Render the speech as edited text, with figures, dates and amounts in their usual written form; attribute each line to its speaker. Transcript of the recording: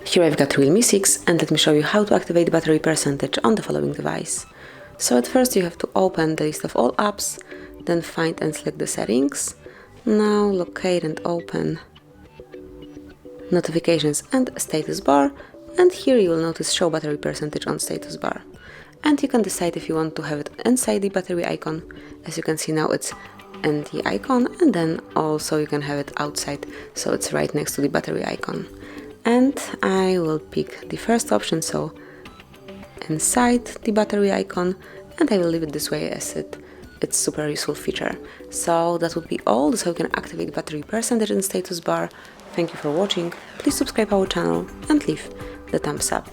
Speaker 1: Here I've got Realme 6 and let me show you how to activate battery percentage on the following device. So at first you have to open the list of all apps, then find and select the settings. Now locate and open notifications and status bar, and here you will notice show battery percentage on status bar. And you can decide if you want to have it inside the battery icon. As you can see now it's in the icon, and then also you can have it outside, so it's right next to the battery icon. And I will pick the first option, so inside the battery icon, and I will leave it this way as it's super useful feature. So that would be all. This is how you can activate battery percentage in status bar. Thank you for watching. Please subscribe our channel and leave the thumbs up.